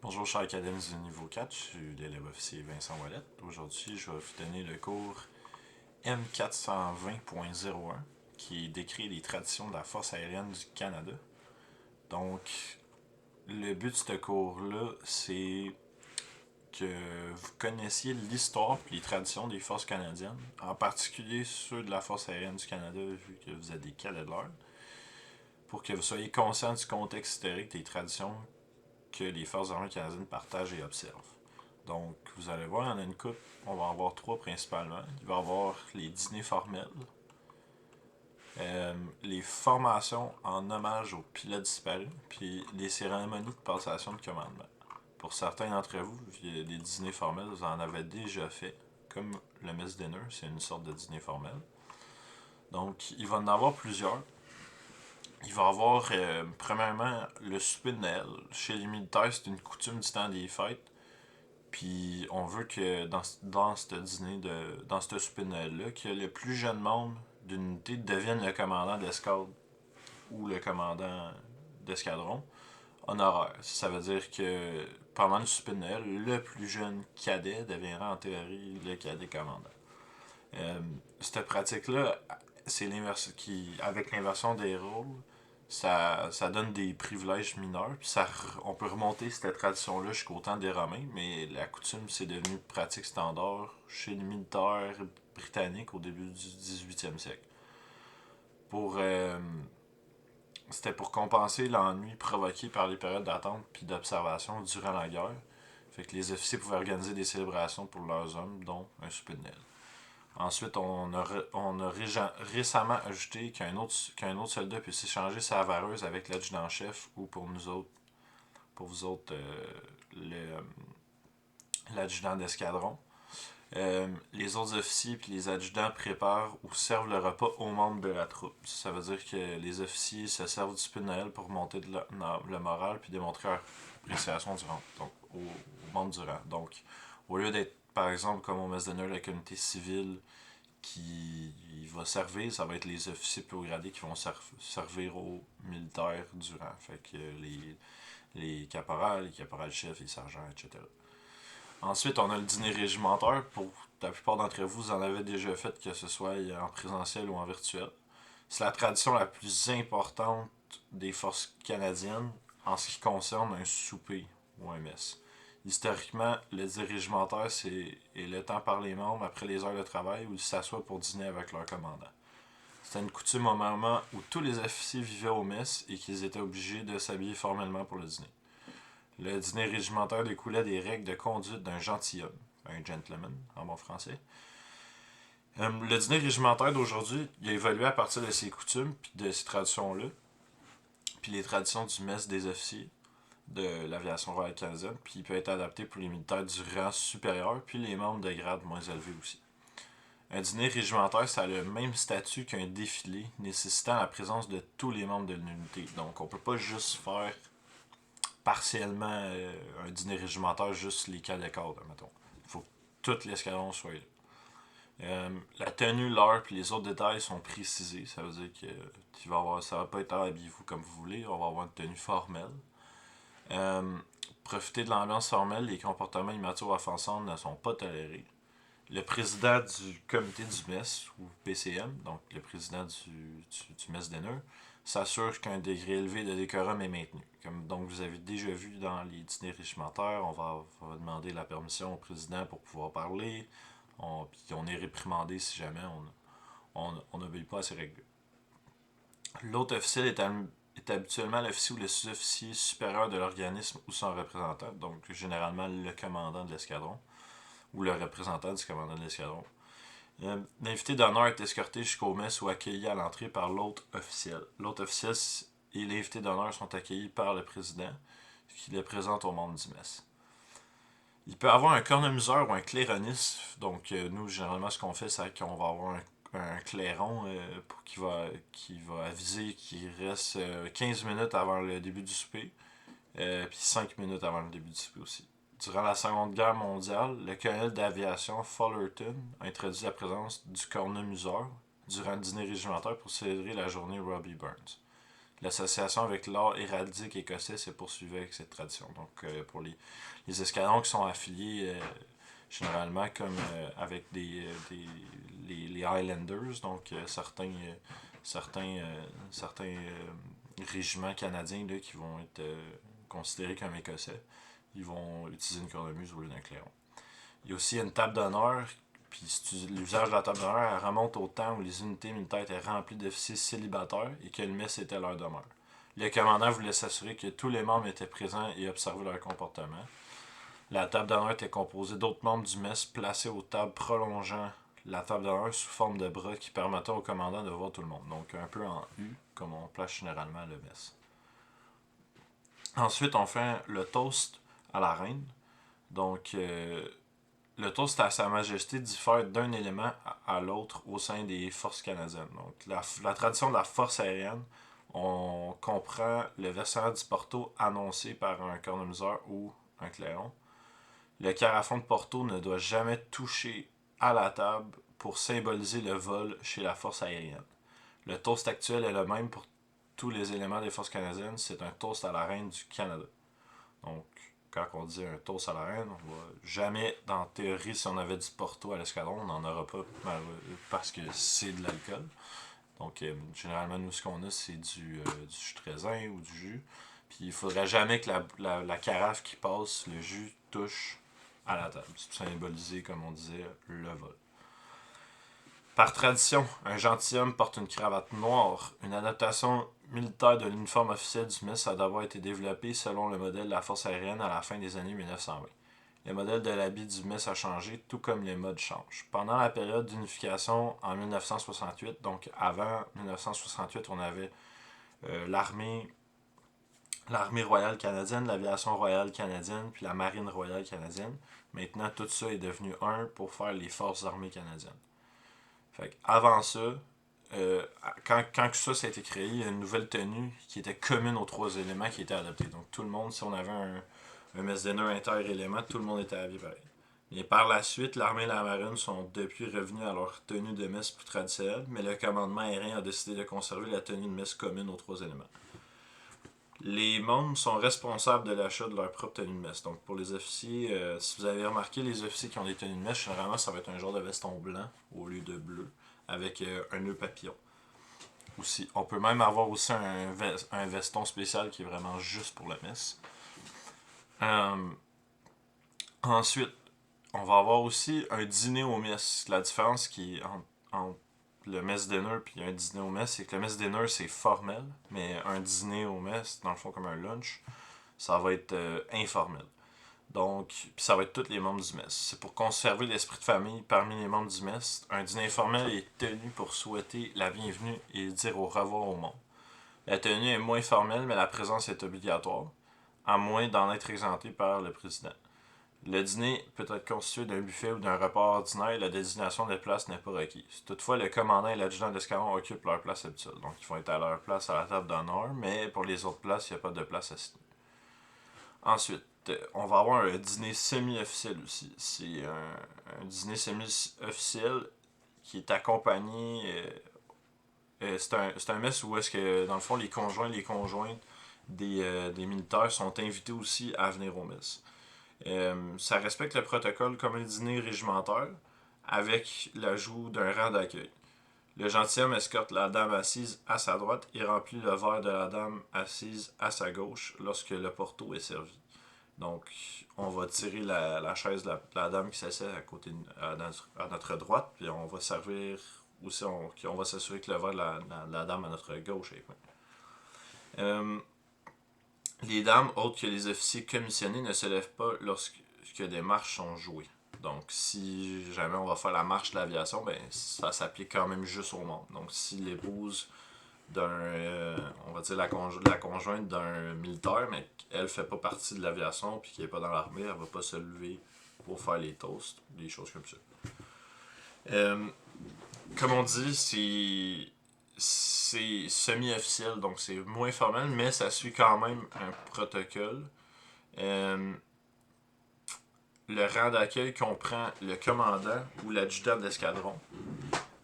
Bonjour chers académies du niveau 4, je suis l'élève officier Vincent Ouellette. Aujourd'hui, je vais vous donner le cours M420.01 qui décrit les traditions de la Force aérienne du Canada. Donc, le but de ce cours-là, c'est que vous connaissiez l'histoire et les traditions des forces canadiennes, en particulier ceux de la Force aérienne du Canada, vu que vous êtes des cadets de l'ordre, pour que vous soyez conscient du contexte historique des traditions que les forces armées canadiennes partagent et observent. Donc, vous allez voir, il y en a une couple. On va en avoir trois principalement. Il va y avoir les dîners formels, les formations en hommage aux pilotes disparus, puis les cérémonies de passation de commandement. Pour certains d'entre vous, des dîners formels, vous en avez déjà fait, comme le mess dinner, c'est une sorte de dîner formel. Donc, il va en avoir plusieurs. Il va y avoir, premièrement, le souper de Noël. Chez les militaires, c'est une coutume du temps des fêtes. Puis on veut que dans ce dîner, dans ce souper de Noël-là, que le plus jeune membre d'une unité devienne le commandant d'escadre ou le commandant d'escadron honoraire. Ça veut dire que pendant le souper de Noël, le plus jeune cadet deviendra en théorie le cadet commandant. Cette pratique-là, c'est l'inversion qui, avec l'inversion des rôles, ça donne des privilèges mineurs. Puis on peut remonter cette tradition-là jusqu'au temps des Romains, mais la coutume, c'est devenu pratique standard chez les militaires britanniques au début du 18e siècle. Pour, c'était pour compenser l'ennui provoqué par les périodes d'attente puis d'observation durant la guerre. Fait que les officiers pouvaient organiser des célébrations pour leurs hommes, dont un souper de Noël. Ensuite, on a récemment ajouté qu'un autre soldat puisse échanger sa vareuse avec l'adjudant-chef ou pour nous autres, pour vous autres, l'adjudant d'escadron. Les autres officiers et les adjudants préparent ou servent le repas aux membres de la troupe. Ça veut dire que les officiers se servent du souper de Noël pour monter le moral puis démontrer leur appréciation aux membres du rang. Donc, au lieu d'être, par exemple, comme au mess dinner, la communauté civile qui va servir, ça va être les officiers peu gradés qui vont servir aux militaires du rang. Fait que les caporals, les caporals-chefs, les sergents, etc. Ensuite, on a le dîner régimentaire. Pour la plupart d'entre vous, vous en avez déjà fait, que ce soit en présentiel ou en virtuel. C'est la tradition la plus importante des forces canadiennes en ce qui concerne un souper ou un mess. Historiquement, le dîner régimentaire est le temps par les membres après les heures de travail où ils s'assoient pour dîner avec leur commandant. C'était une coutume au moment où tous les officiers vivaient au mess et qu'ils étaient obligés de s'habiller formellement pour le dîner. Le dîner régimentaire découlait des règles de conduite d'un gentilhomme, un gentleman en bon français. Le dîner régimentaire d'aujourd'hui, il a évolué à partir de ces coutumes et de ces traditions-là, puis les traditions du mess des officiers de l'aviation royale canadienne, puis il peut être adapté pour les militaires du rang supérieur, puis les membres de grade moins élevés aussi. Un dîner régimentaire, ça a le même statut qu'un défilé, nécessitant la présence de tous les membres de l'unité. Donc on peut pas juste faire partiellement un dîner régimentaire, juste les cadets cadres, mettons. Il faut que tout l'escadron soit là. La tenue, l'heure et les autres détails sont précisés. Ça veut dire que ça va pas être habillez-vous comme vous voulez. On va avoir une tenue formelle. Profiter de l'ambiance formelle, les comportements immatures ou offensants ne sont pas tolérés. Le président du comité du mess, ou PCM, donc le président du mess dinner, s'assure qu'un degré élevé de décorum est maintenu. Donc vous avez déjà vu dans les dîners régimentaires, on va demander la permission au président pour pouvoir parler. Puis on est réprimandé si jamais on n'obéit pas à ces règles. L'autre officiel est habituellement l'officier ou le sous-officier supérieur de l'organisme ou son représentant, donc généralement le commandant de l'escadron ou le représentant du commandant de l'escadron. L'invité d'honneur est escorté jusqu'au mess ou accueilli à l'entrée par l'autre officiel. L'autre officiel et l'invité d'honneur sont accueillis par le président qui les présente aux membres du mess. Il peut avoir un cornemuseur ou un claironiste. Donc, nous, généralement, ce qu'on fait, c'est qu'on va avoir un clairon qui va aviser qu'il reste 15 minutes avant le début du souper, puis 5 minutes avant le début du souper aussi. Durant la Seconde Guerre mondiale, le colonel d'aviation Fullerton a introduit la présence du cornemuseur durant le dîner régimentaire pour célébrer la journée Robbie Burns. L'association avec l'art héraldique écossais s'est poursuivie avec cette tradition. Donc, pour les escadrons qui sont affiliés généralement comme avec les Highlanders, donc certains régiments canadiens là, qui vont être considérés comme écossais, ils vont utiliser une cornemuse au lieu d'un clairon. Il y a aussi une table d'honneur, puis l'usage de la table d'honneur elle remonte au temps où les unités militaires étaient remplies d'officiers célibataires et que le mess était leur demeure. Le commandant voulait s'assurer que tous les membres étaient présents et observer leur comportement. La table d'honneur était composée d'autres membres du mess placés aux tables prolongeant la table d'honneur sous forme de bras qui permettait au commandant de voir tout le monde. Donc un peu en U, comme on place généralement le mess. Ensuite, on fait le toast à la reine. Donc, le toast à Sa Majesté diffère d'un élément à l'autre au sein des forces canadiennes. Donc, la tradition de la force aérienne, on comprend le versant du porto annoncé par un cornemuseur ou un clairon. Le carafon de porto ne doit jamais toucher à la table pour symboliser le vol chez la force aérienne. Le toast actuel est le même pour tous les éléments des forces canadiennes. C'est un toast à la reine du Canada. Donc, quand on dit un toast à la reine, on va jamais, dans théorie, si on avait du porto à l'escadron, on n'en aura pas parce que c'est de l'alcool. Donc, généralement, nous, ce qu'on a, c'est du jus de raisin ou du jus. Puis, il faudrait jamais que la carafe qui passe, le jus, touche à la table. C'est tout symbolisé, comme on disait, le vol. Par tradition, un gentilhomme porte une cravate noire. Une adaptation militaire de l'uniforme officiel du mess a d'abord été développée selon le modèle de la force aérienne à la fin des années 1920. Le modèle de l'habit du mess a changé, tout comme les modes changent. Pendant la période d'unification en 1968, donc avant 1968, on avait l'armée royale canadienne, l'aviation royale canadienne, puis la marine royale canadienne. Maintenant, tout ça est devenu un pour faire les forces armées canadiennes. Fait avant ça, quand ça a été créé, il y a une nouvelle tenue qui était commune aux trois éléments qui était adoptée. Donc tout le monde, si on avait un mess dinner inter-élément, tout le monde était habillé pareil. Et par la suite, l'armée et la marine sont depuis revenus à leur tenue de mess plus traditionnelle, mais le commandement aérien a décidé de conserver la tenue de mess commune aux trois éléments. Les membres sont responsables de l'achat de leur propre tenue de mess. Donc pour les officiers, si vous avez remarqué, les officiers qui ont des tenues de mess, généralement ça va être un genre de veston blanc au lieu de bleu, avec un nœud papillon. Aussi, on peut même avoir aussi un veston spécial qui est vraiment juste pour le mess. Ensuite, on va avoir aussi un dîner au mess. La différence qui est entre le mess dinner puis un dîner au mess, c'est que le mess dinner c'est formel, mais un dîner au mess, dans le fond comme un lunch, ça va être informel. Donc, puis ça va être tous les membres du mess. C'est pour conserver l'esprit de famille parmi les membres du mess. Un dîner informel est tenu pour souhaiter la bienvenue et dire au revoir au monde. La tenue est moins formelle, mais la présence est obligatoire, à moins d'en être exempté par le président. Le dîner peut être constitué d'un buffet ou d'un repas ordinaire et la désignation des places n'est pas requise. Toutefois, le commandant et l'adjudant d'escadron occupent leur place habituelle. Donc, ils vont être à leur place à la table d'honneur, mais pour les autres places, il n'y a pas de place assignée. Ensuite, on va avoir un dîner semi-officiel aussi. C'est un dîner semi-officiel qui est accompagné. C'est un mess où est-ce que, dans le fond, les conjoints et les conjointes des militaires sont invités aussi à venir au mess. Ça respecte le protocole comme un dîner régimentaire avec l'ajout d'un rang d'accueil. Le gentilhomme escorte la dame assise à sa droite et remplit le verre de la dame assise à sa gauche lorsque le porto est servi. Donc, on va tirer la chaise de la dame qui s'assied à notre droite, puis on va servir aussi, on va s'assurer que le verre de la dame à notre gauche est plein. Les dames, autres que les officiers commissionnés, ne se lèvent pas lorsque des marches sont jouées. Donc, si jamais on va faire la marche de l'aviation, ben ça s'applique quand même juste aux membres. Donc, si l'épouse on va dire la conjointe d'un militaire, mais qu'elle fait pas partie de l'aviation puis qu'elle est pas dans l'armée, elle va pas se lever pour faire les toasts, des choses comme ça. Comme on dit, c'est semi-officiel, donc c'est moins formel, mais ça suit quand même un protocole. Le rang d'accueil comprend le commandant ou l'adjudant d'escadron,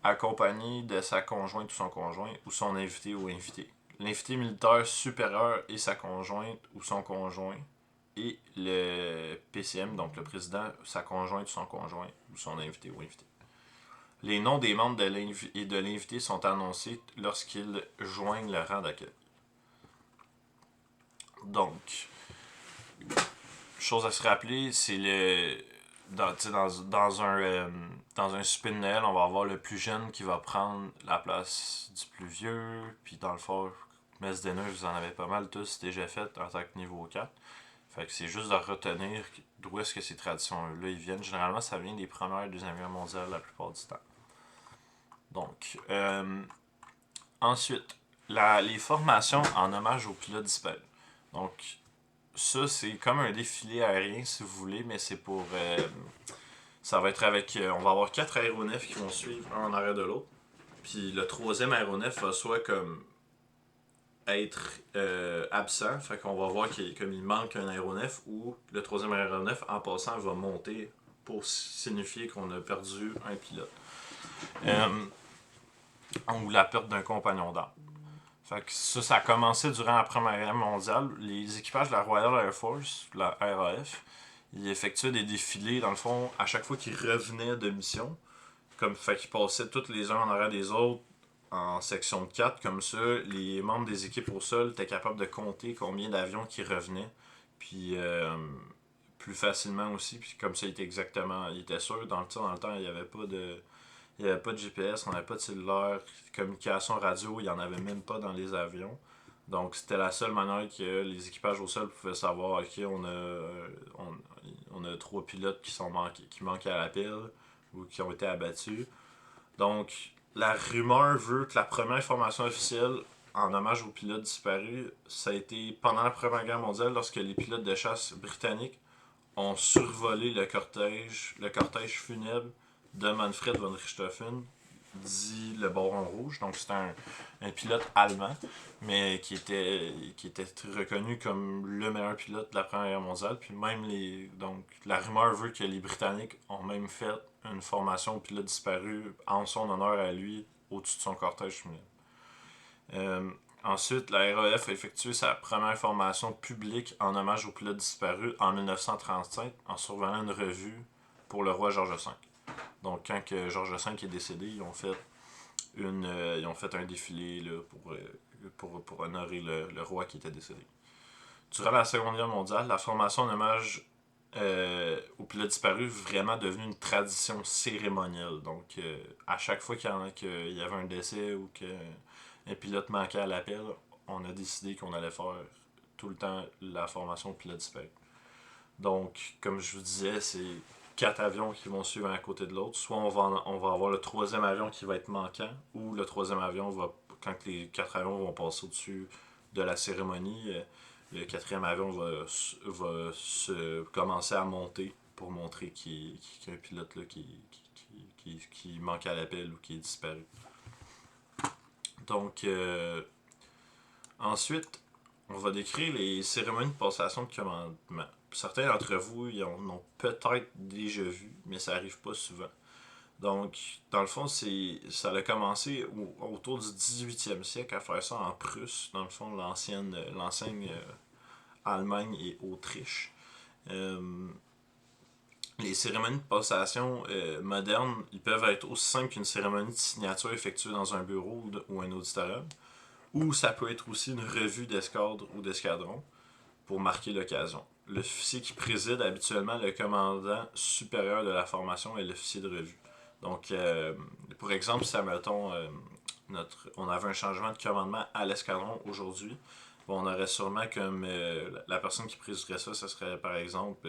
accompagné de sa conjointe ou son conjoint, ou son invité ou invité. l'invité militaire supérieur et sa conjointe ou son conjoint, et le PCM, donc le président, sa conjointe ou son conjoint, ou son invité ou invité. Les noms des membres de l'invité sont annoncés lorsqu'ils joignent le rang d'accueil. Donc, chose à se rappeler, c'est le. Dans un souper de Noël, on va avoir le plus jeune qui va prendre la place du plus vieux. Puis dans le fond, messe dinner, vous en avez pas mal tous déjà fait en tant que niveau 4. Fait que c'est juste de retenir d'où est-ce que ces traditions-là ils viennent. Généralement, ça vient des premières et deuxième guerres mondiales la plupart du temps. Donc, ensuite, les formations en hommage aux pilotes disparus. Donc, ça, c'est comme un défilé aérien, si vous voulez, mais c'est pour... ça va être avec... on va avoir 4 aéronefs qui vont suivre un en arrière de l'autre. Puis le troisième aéronef va soit comme être absent, fait qu'on va voir comme il manque un aéronef, ou le troisième aéronef, en passant, va monter pour signifier qu'on a perdu un pilote. Ou la perte d'un compagnon d'armes. Fait que ça a commencé durant la Première Guerre mondiale. Les équipages de la Royal Air Force, la RAF, ils effectuaient des défilés, dans le fond, à chaque fois qu'ils revenaient de mission. Fait qu'ils passaient tous les uns en arrière des autres en section de 4. Comme ça, les membres des équipes au sol étaient capables de compter combien d'avions qui revenaient. Puis plus facilement aussi. Puis comme ça, il était sûr. Dans le temps, il n'y avait pas de... Il n'y avait pas de GPS, on n'avait pas de cellulaire, communication radio, il n'y en avait même pas dans les avions. Donc c'était la seule manière que les équipages au sol pouvaient savoir, ok, on a 3 pilotes qui manquent à l'appel ou qui ont été abattus. Donc la rumeur veut que la première formation officielle en hommage aux pilotes disparus, ça a été pendant la Première Guerre mondiale, lorsque les pilotes de chasse britanniques ont survolé le cortège funèbre de Manfred von Richthofen, dit le Baron Rouge. Donc c'est un pilote allemand, mais qui était reconnu comme le meilleur pilote de la Première Guerre mondiale. Puis même donc la rumeur veut que les Britanniques ont même fait une formation aux pilotes disparus en son honneur à lui, au-dessus de son cortège funèbre. Ensuite, la RAF a effectué sa première formation publique en hommage aux pilotes disparus en 1935 en surveillant une revue pour le roi George V. Donc, quand George V est décédé, ils ont fait un défilé là, pour honorer le roi qui était décédé. Durant la Seconde Guerre mondiale, la formation en hommage aux pilotes disparus est vraiment devenue une tradition cérémonielle. Donc, à chaque fois qu'il y avait un décès ou qu'un pilote manquait à l'appel, on a décidé qu'on allait faire tout le temps la formation aux pilotes disparus. Donc, comme je vous disais, c'est 4 avions qui vont suivre un à côté de l'autre. Soit on va avoir le troisième avion qui va être manquant, ou le troisième avion quand les 4 avions vont passer au-dessus de la cérémonie, le quatrième avion va se commencer à monter pour montrer qu'il y a un pilote là, qui manque à l'appel ou qui est disparu. Donc, ensuite, on va décrire les cérémonies de passation de commandement. Certains d'entre vous ils en ont peut-être déjà vu, mais ça n'arrive pas souvent. Donc, dans le fond, ça a commencé autour du 18e siècle à faire ça en Prusse, dans le fond, l'enseigne Allemagne et Autriche. Les cérémonies de passation modernes, ils peuvent être aussi simples qu'une cérémonie de signature effectuée dans un bureau ou un auditorium, ou ça peut être aussi une revue d'escadre ou d'escadron pour marquer l'occasion. L'officier qui préside habituellement le commandant supérieur de la formation est l'officier de revue. Donc, pour exemple, si mettons, on avait un changement de commandement à l'escadron aujourd'hui, on aurait sûrement comme la personne qui présiderait ça, ce serait par exemple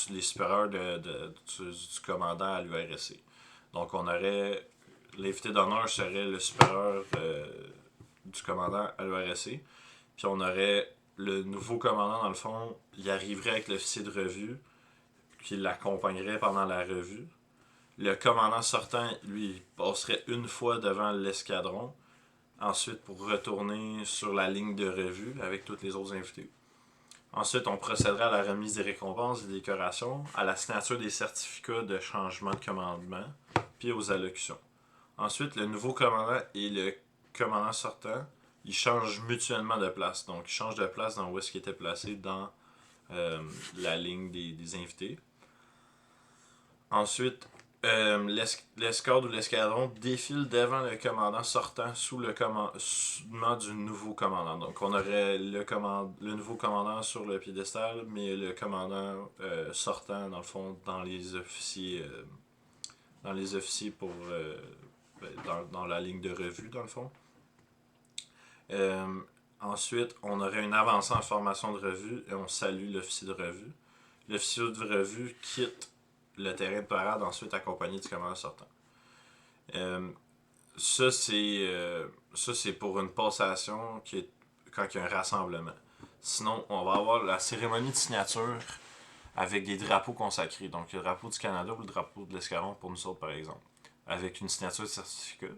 les supérieurs du commandant à l'URSC. Donc, on aurait l'invité d'honneur serait le supérieur du commandant à l'URSC. Puis on aurait le nouveau commandant, dans le fond, il arriverait avec l'officier de revue qui l'accompagnerait pendant la revue. Le commandant sortant, lui, passerait une fois devant l'escadron, ensuite pour retourner sur la ligne de revue avec tous les autres invités. Ensuite, on procéderait à la remise des récompenses et des décorations, à la signature des certificats de changement de commandement, puis aux allocutions. Ensuite, le nouveau commandant et le commandant sortant ils changent mutuellement de place. Donc, ils changent de place dans où est-ce qu'ils étaient placés dans la ligne des invités. Ensuite, l'escadre ou l'escadron défile devant le commandant sortant sous le commandement du nouveau commandant. Donc, on aurait le nouveau commandant sur le piédestal, mais le commandant sortant, dans le fond, dans les officiers pour dans la ligne de revue, dans le fond. Euh, Ensuite, on aurait une avancée en formation de revue et on salue l'officier de revue. L'officier de revue quitte le terrain de parade ensuite accompagné du commandant sortant. Euh, ça, c'est pour une passation qui est quand il y a un rassemblement. Sinon, on va avoir la cérémonie de signature avec des drapeaux consacrés. Donc, le drapeau du Canada ou le drapeau de l'Escadron pour nous autres, par exemple. Avec une signature de certificat.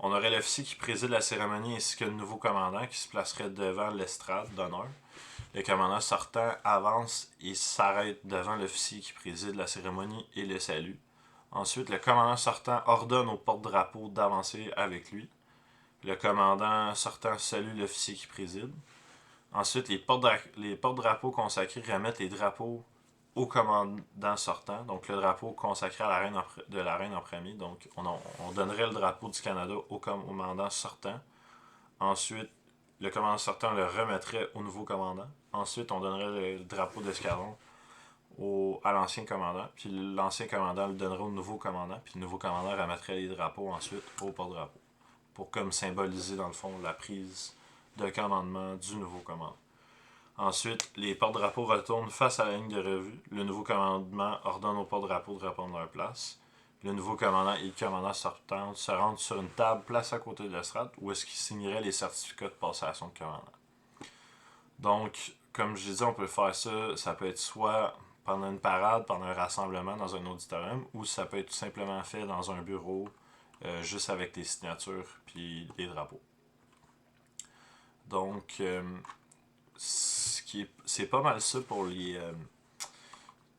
On aurait l'officier qui préside la cérémonie ainsi que le nouveau commandant qui se placerait devant l'estrade d'honneur. Le commandant sortant avance et s'arrête devant l'officier qui préside la cérémonie et le salue. Ensuite, le commandant sortant ordonne au porte-drapeau d'avancer avec lui. Le commandant sortant salue l'officier qui préside. Ensuite, les porte-drapeaux consacrés remettent les drapeaux au commandant sortant. Donc, le drapeau consacré à la reine en premier. Donc, on donnerait le drapeau du Canada au commandant sortant. Ensuite, le commandant sortant le remettrait au nouveau commandant. Ensuite, on donnerait le drapeau d'escadron à l'ancien commandant. Puis l'ancien commandant le donnerait au nouveau commandant. Puis le nouveau commandant remettrait les drapeaux ensuite au porte-drapeau. Pour comme symboliser, dans le fond, la prise de commandement du nouveau commandant. Ensuite, les porte-drapeaux retournent face à la ligne de revue. Le nouveau commandement ordonne aux porte-drapeaux de reprendre leur place. Le nouveau commandant et le commandant sortant se rendent sur une table place à côté de l'estrade où est-ce qu'ils signeraient les certificats de passation de commandant. Donc, comme je disais, on peut faire ça. Ça peut être soit pendant une parade, pendant un rassemblement dans un auditorium, ou ça peut être tout simplement fait dans un bureau, juste avec des signatures puis des drapeaux. Donc, c'est pas mal ça pour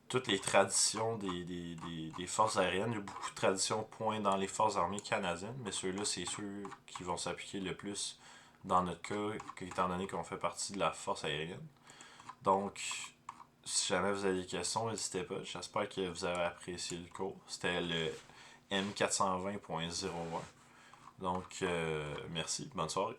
toutes les traditions des forces aériennes. Il y a beaucoup de traditions point dans les forces armées canadiennes, mais ceux-là, c'est ceux qui vont s'appliquer le plus dans notre cas, étant donné qu'on fait partie de la force aérienne. Donc, si jamais vous avez des questions, n'hésitez pas. J'espère que vous avez apprécié le cours. C'était le M420.01. Donc, merci. Bonne soirée.